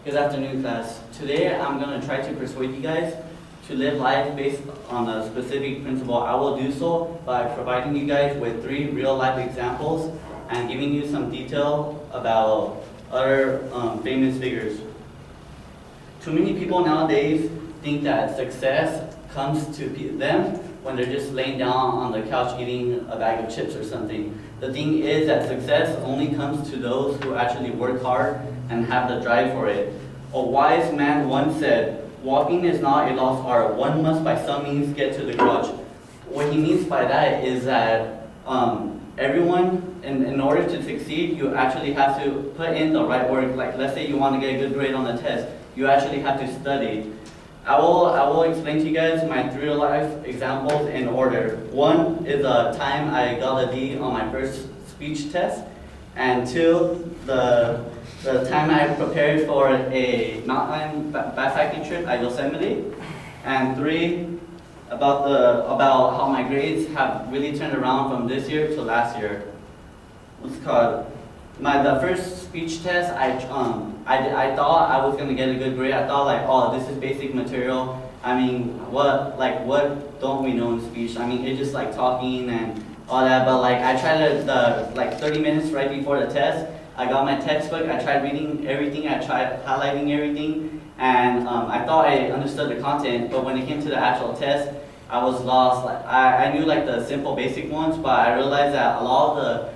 Good afternoon, class. Today I'm going to try to persuade you guys to live life based on a specific principle. I will do so by providing you guys with 3 real-life examples and giving you some detail about other famous figures. Too many people nowadays think that success comes to them when they're just laying down on the couch eating a bag of chips or something. The thing is that success only comes to those who actually work hard and have the drive for it. A wise man once said, "Walking is not a lost art. One must by some means get to the garage." What he means by that is that everyone, in order to succeed, you actually have to put in the right work. Like, let's say you want to get a good grade on the test, you actually have to study. I will explain to you guys my 3 life examples in order. One is the time I got a D on my first speech test, and 2, the time I prepared for a mountain backpacking trip at Yosemite, and 3, about how my grades have really turned around from this year to last year. What's it called? The first speech test, I thought I was gonna get a good grade. I thought like, oh, this is basic material. I mean, what don't we know in speech? I mean, it's just like talking and all that. But like, I tried like 30 minutes right before the test. I got my textbook. I tried reading everything. I tried highlighting everything, and I thought I understood the content. But when it came to the actual test, I was lost. Like, I knew like the simple basic ones, but I realized that a lot of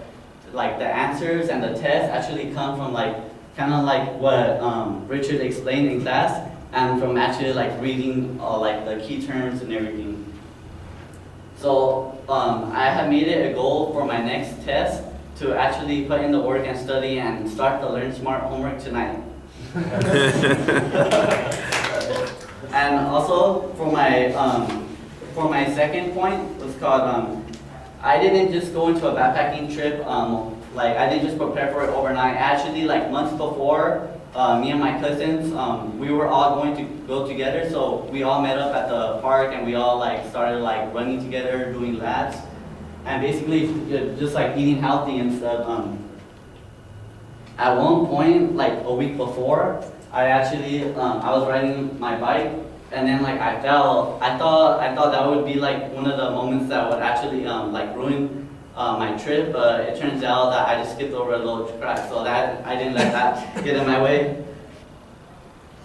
the answers and the tests actually come from like kind of like what Richard explained in class, and from actually like reading like the key terms and everything. So I have made it a goal for my next test to actually put in the work and study and start the Learn Smart homework tonight. And also for my second point, was called I didn't just go into a backpacking trip, like I didn't just prepare for it overnight. Actually, like months before, me and my cousins, we were all going to go together, so we all met up at the park and we all like started like running together, doing laps, and basically just like eating healthy and stuff. At one point, like a week before, I was riding my bike, and then like I fell. I thought that would be like one of the moments that would actually like ruin my trip, but it turns out that I just skipped over a little crack, so that I didn't let that get in my way.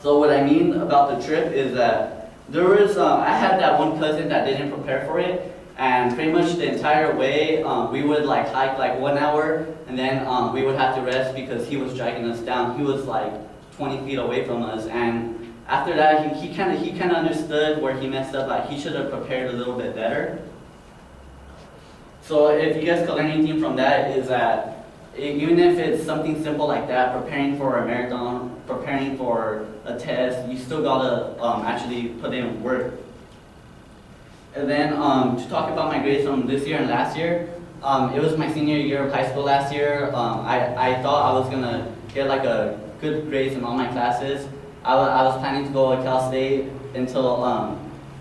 So what I mean about the trip is that I had that one cousin that didn't prepare for it, and pretty much the entire way we would like hike like 1 hour, and then we would have to rest because he was dragging us down. He was like 20 feet away from us, and after that, he kind of understood where he messed up. Like he should have prepared a little bit better. So if you guys could learn anything from that, is that even if it's something simple like that, preparing for a marathon, preparing for a test, you still gotta actually put in work. And then to talk about my grades from this year and last year, it was my senior year of high school last year. I thought I was gonna get like a good grades in all my classes. I was planning to go to Cal State until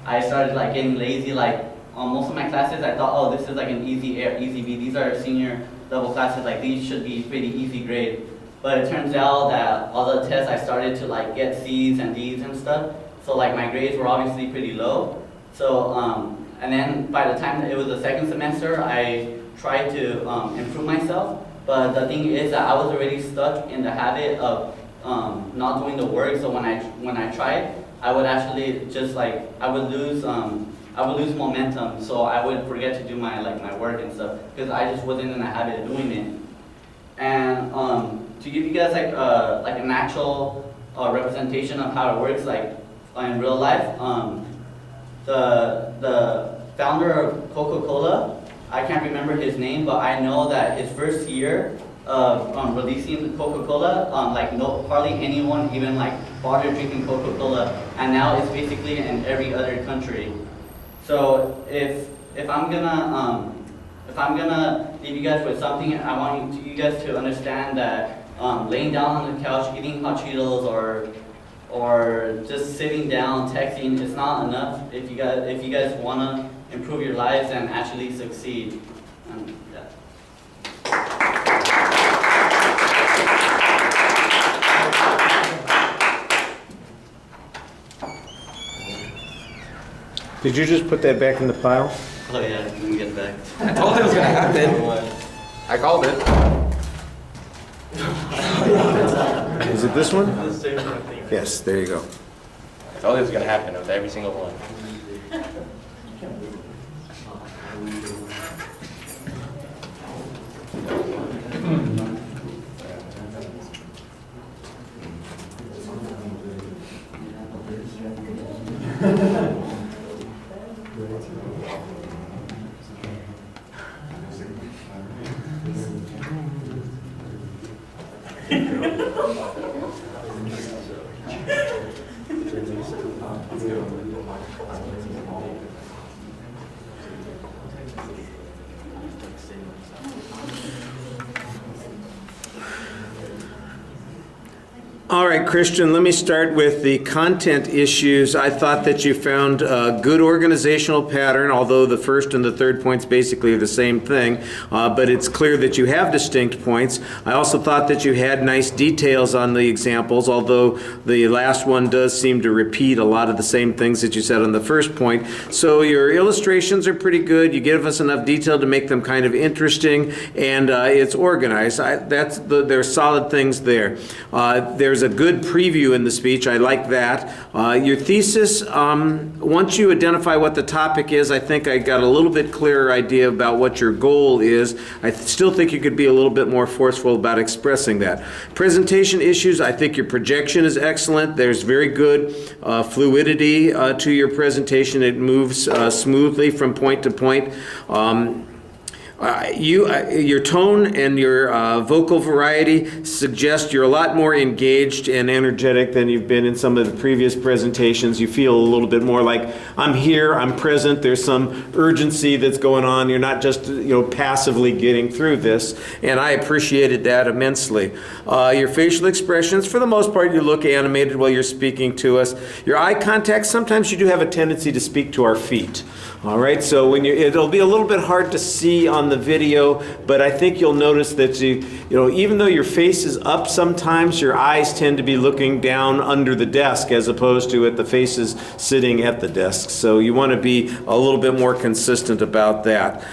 I started like getting lazy. Like on most of my classes, I thought, oh, this is like an easy A or easy B. These are senior level classes. Like these should be pretty easy grade. But it turns out that all the tests I started to like get C's and D's and stuff. So like my grades were obviously pretty low. So and then by the time it was the second semester, I tried to improve myself. But the thing is that I was already stuck in the habit of not doing the work. So when I tried, I would actually just like I would lose momentum. So I would forget to do my work and stuff because I just wasn't in the habit of doing it. And to give you guys like an actual representation of how it works like in real life, the founder of Coca-Cola, I can't remember his name, but I know that his first year of releasing Coca-Cola, hardly anyone even like bothered drinking Coca-Cola, and now it's basically in every other country. So if I'm gonna leave you guys with something, I want you guys to understand that laying down on the couch, eating hot Cheetos, or just sitting down texting, it's not enough if you guys wanna improve your lives and actually succeed. Yeah. Did you just put that back in the pile? Oh yeah, let me get back. I told it was gonna happen. I called it. Is it this one? The same thing. Yes, there you go. I told it was gonna happen with every single one. All right, Christian, let me start with the content issues. I thought that you found a good organizational pattern, although the first and the third points basically are the same thing, but it's clear that you have distinct points. I also thought that you had nice details on the examples, although the last one does seem to repeat a lot of the same things that you said on the first point. So your illustrations are pretty good. You give us enough detail to make them kind of interesting, and it's organized. There's solid things there. There's a good preview in the speech. I like that. Your thesis, once you identify what the topic is, I think I got a little bit clearer idea about what your goal is. I still think you could be a little bit more forceful about expressing that. Presentation issues, I think your projection is excellent. There's very good fluidity to your presentation. It moves smoothly from point to point. Your tone and your vocal variety suggest you're a lot more engaged and energetic than you've been in some of the previous presentations. You feel a little bit more like, I'm here, I'm present, there's some urgency that's going on. You're not just passively getting through this, and I appreciated that immensely. Your facial expressions, for the most part, you look animated while you're speaking to us. Your eye contact, sometimes you do have a tendency to speak to our feet. All right, so it'll be a little bit hard to see on the video, but I think you'll notice that even though your face is up sometimes, your eyes tend to be looking down under the desk as opposed to at the faces sitting at the desk. So you want to be a little bit more consistent about that.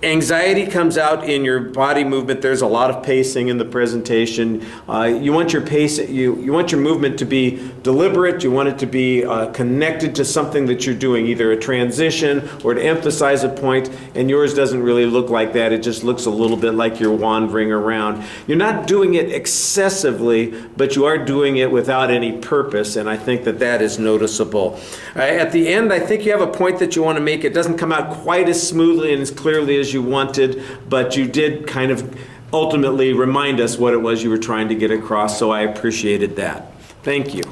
Anxiety comes out in your body movement. There's a lot of pacing in the presentation. You want your pace, you want your movement to be deliberate. You want it to be connected to something that you're doing, either a transition or to emphasize a point, and yours doesn't really look like that. It just looks a little bit like you're wandering around. You're not doing it excessively, but you are doing it without any purpose, and I think that that is noticeable. At the end, I think you have a point that you want to make. It doesn't come out quite as smoothly and as clearly as you wanted, but you did kind of ultimately remind us what it was you were trying to get across, so I appreciated that. Thank you.